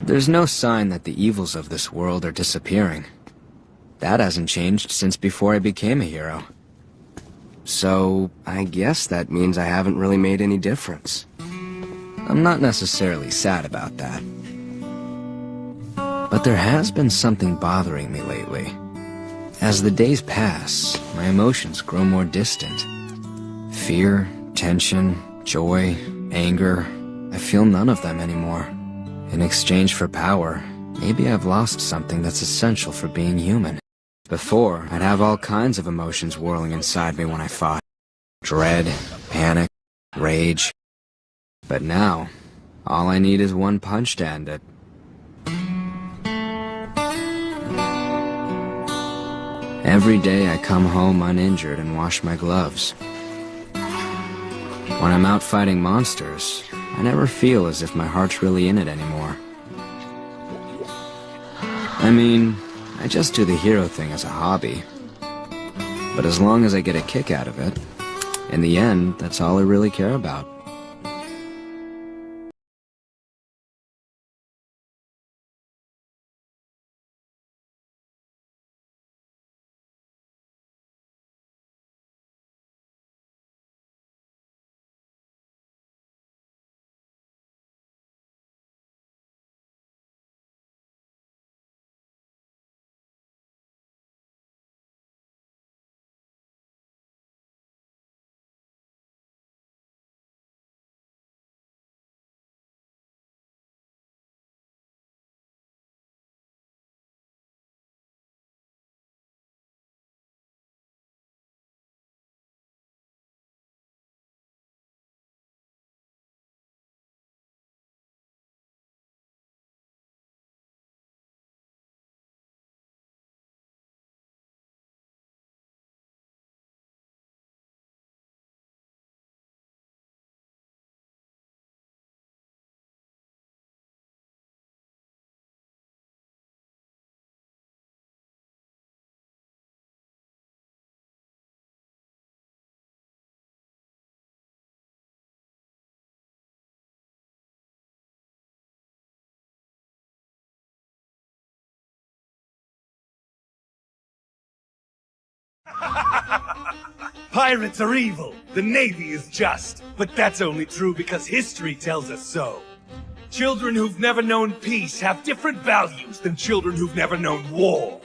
there's no sign that the evils of this world are disappearing. That hasn't changed since before I became a hero. So, I guess that means I haven't really made any difference. I'm not necessarily sad about that. But there has been something bothering me lately. As the days pass, my emotions grow more distant. Fear, tension, joy, anger, I feel none of them anymore. In exchange for power, maybe I've lost something that's essential for being human. Before, I'd have all kinds of emotions whirling inside me when I fought. Dread, panic, rage. But now, all I need is one punch to end it. Every day I come home uninjured and wash my gloves. When I'm out fighting monsters, I never feel as if my heart's really in it anymore. I mean, I just do the hero thing as a hobby. But as long as I get a kick out of it, in the end, that's all I really care about. Pirates are evil, the Navy is just, but that's only true because history tells us so. Children who've never known peace have different values than children who've never known war.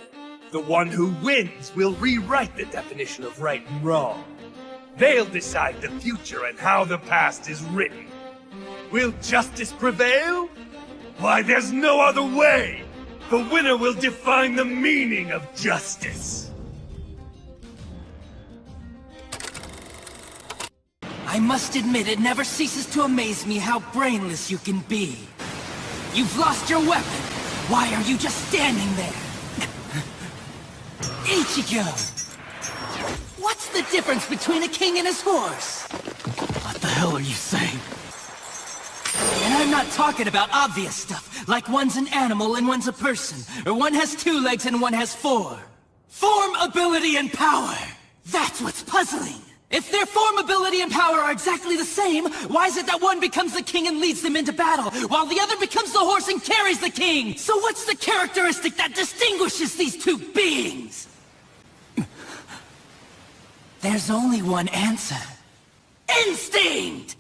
The one who wins will rewrite the definition of right and wrong. They'll decide the future and how the past is written. Will justice prevail? Why, there's no other way! The winner will define the meaning of justice. I must admit, it never ceases to amaze me how brainless you can be. You've lost your weapon. Why are you just standing there? Ichigo! What's the difference between a king and his horse? What the hell are you saying? And I'm not talking about obvious stuff, like one's an animal and one's a person, or one has 2 legs and one has 4. Form, ability, and power! That's what's puzzling! If their form, ability, and power are exactly the same, why is it that one becomes the king and leads them into battle, while the other becomes the horse and carries the king? So what's the characteristic that distinguishes these 2 beings? There's only one answer. Instinct!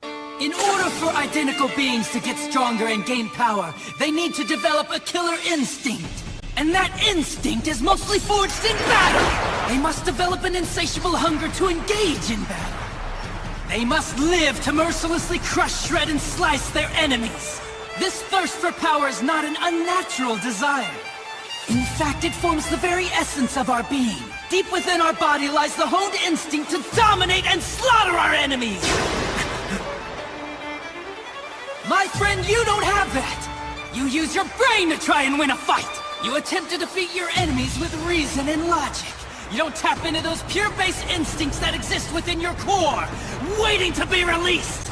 In order for identical beings to get stronger and gain power, they need to develop a killer instinct. And that instinct is mostly forged in battle! They must develop an insatiable hunger to engage in battle. They must live to mercilessly crush, shred, and slice their enemies. This thirst for power is not an unnatural desire. In fact, it forms the very essence of our being. Deep within our body lies the honed instinct to dominate and slaughter our enemies! My friend, you don't have that! You use your brain to try and win a fight! You attempt to defeat your enemies with reason and logic. You don't tap into those pure-based instincts that exist within your core, waiting to be released!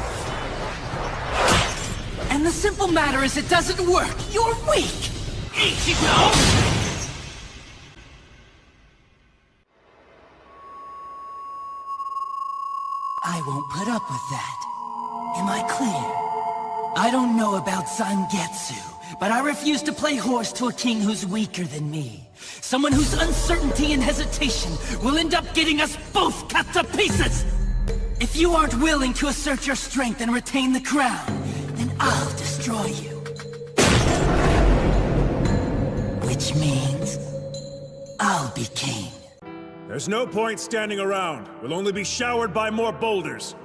And the simple matter is it doesn't work. You're weak! Ichigo! I won't put up with that. Am I clear? I don't know about Zangetsu, But I refuse to play horse to a king who's weaker than me. Someone whose uncertainty and hesitation will end up getting us both cut to pieces! If you aren't willing to assert your strength and retain the crown, then I'll destroy you. Which means I'll be king. There's no point standing around. We'll only be showered by more boulders.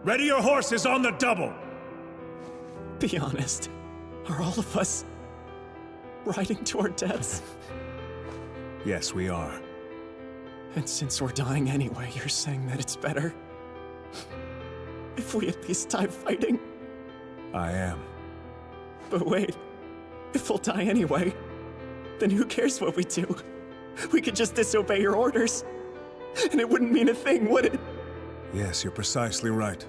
Ready your horses on the double! Be honest. Are all of us riding to our deaths? Yes, we are. And since we're dying anyway, you're saying that it's better if we at least die fighting? I am. But wait, if we'll die anyway, then who cares what we do? We could just disobey your orders, and it wouldn't mean a thing, would it? Yes, you're precisely right.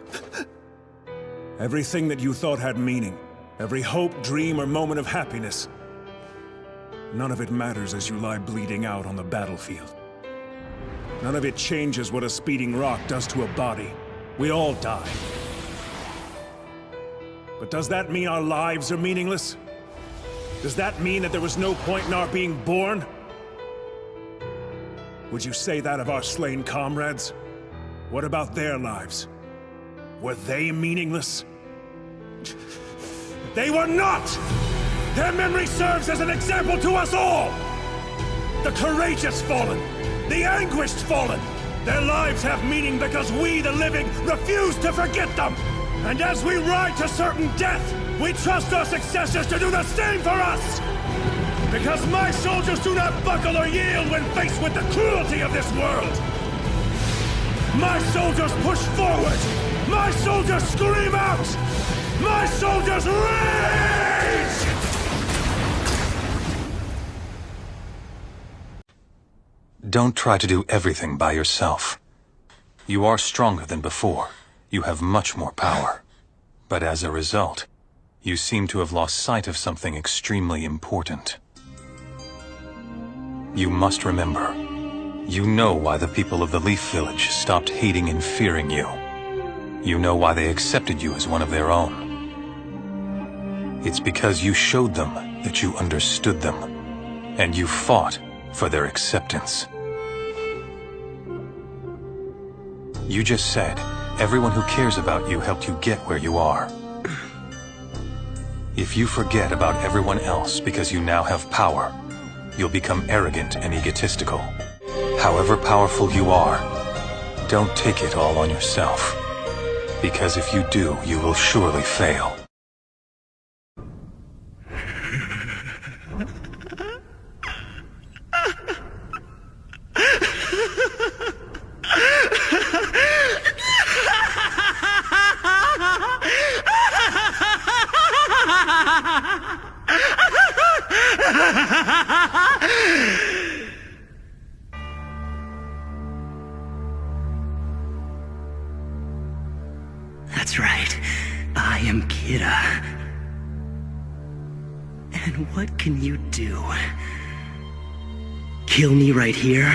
Everything that you thought had meaning, every hope, dream, or moment of happiness, none of it matters as you lie bleeding out on the battlefield. None of it changes what a speeding rock does to a body. We all die. But does that mean our lives are meaningless? Does that mean that there was no point in our being born? Would you say that of our slain comrades? What about their lives? Were they meaningless? They were not! Their memory serves as an example to us all! The courageous fallen, the anguished fallen, their lives have meaning because we, the living, refuse to forget them! And as we ride to certain death, we trust our successors to do the same for us! Because my soldiers do not buckle or yield when faced with the cruelty of this world! My soldiers push forward! My soldiers scream out! My soldiers rage! Don't try to do everything by yourself. You are stronger than before. You have much more power. But as a result, you seem to have lost sight of something extremely important. You must remember, you know why the people of the Leaf Village stopped hating and fearing you. You know why they accepted you as one of their own. It's because you showed them that you understood them, and you fought for their acceptance. You just said, everyone who cares about you helped you get where you are. If you forget about everyone else because you now have power, you'll become arrogant and egotistical. However powerful you are, don't take it all on yourself. Because if you do, you will surely fail. That's right. I am Kira. And what can you do? Kill me right here?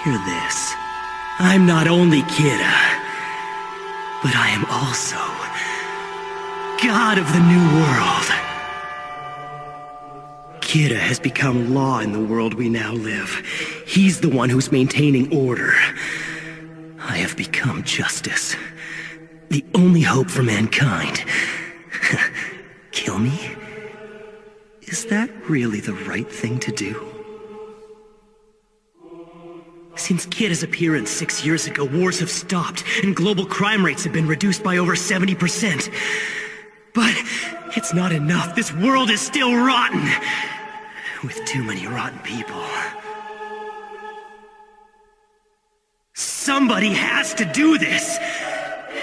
Hear this. I'm not only Kira, but I am also God of the New World. Kira has become law in the world we now live. He's the one who's maintaining order. I have become justice. The only hope for mankind. Kill me? Is that really the right thing to do? Since Kira's appearance 6 years ago, wars have stopped, and global crime rates have been reduced by over 70%. But it's not enough. This world is still rotten. With too many rotten people. Somebody has to do this!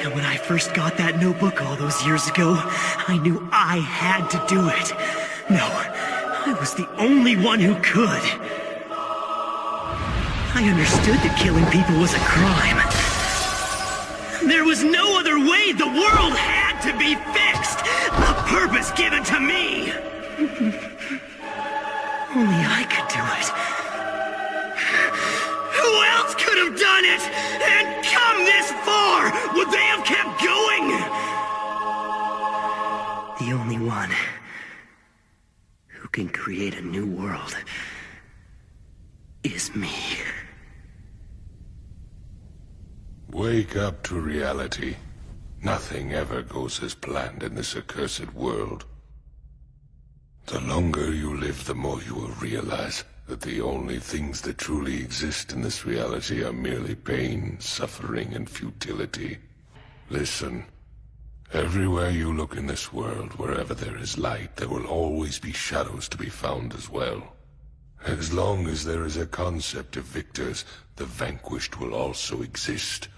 And when I first got that notebook all those years ago, I knew I had to do it. No, I was the only one who could. I understood that killing people was a crime. There was no other way. The world had to be fixed. A purpose given to me. Only I could do it. Who else could have done it? And come this far? Would they have kept going? The only one who can create a new world is me. Wake up to reality. Nothing ever goes as planned in this accursed world. The longer you live, the more you will realize that the only things that truly exist in this reality are merely pain, suffering, and futility. Listen. Everywhere you look in this world, wherever there is light, there will always be shadows to be found as well. As long as there is a concept of victors, the vanquished will also exist.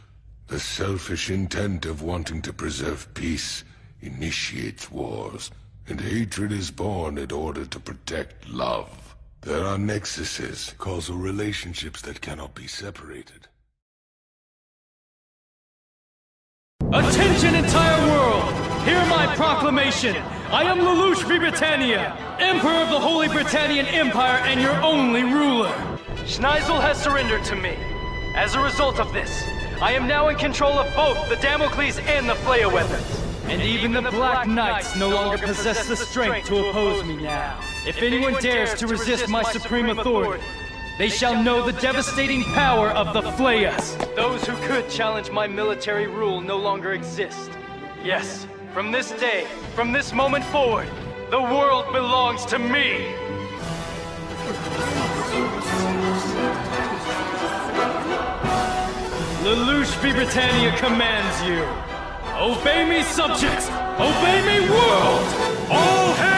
The selfish intent of wanting to preserve peace initiates wars, and hatred is born in order to protect love. There are nexuses, causal relationships that cannot be separated. Attention, entire world! Hear my proclamation! I am Lelouch V. Britannia, Emperor of the Holy Britannian Empire and your only ruler! Schneisel has surrendered to me. As a result of this, I am now in control of both the Damocles and the Flea weapons. And even the Black Knights no longer possess the strength to oppose me now. If anyone dares to resist my supreme authority, they shall know the devastating power of the Fleas. Those who could challenge my military rule no longer exist. Yes, from this day, from this moment forward, the world belongs to me. Lelouch V. Britannia commands you. Obey me, subjects! Obey me, world! All hail!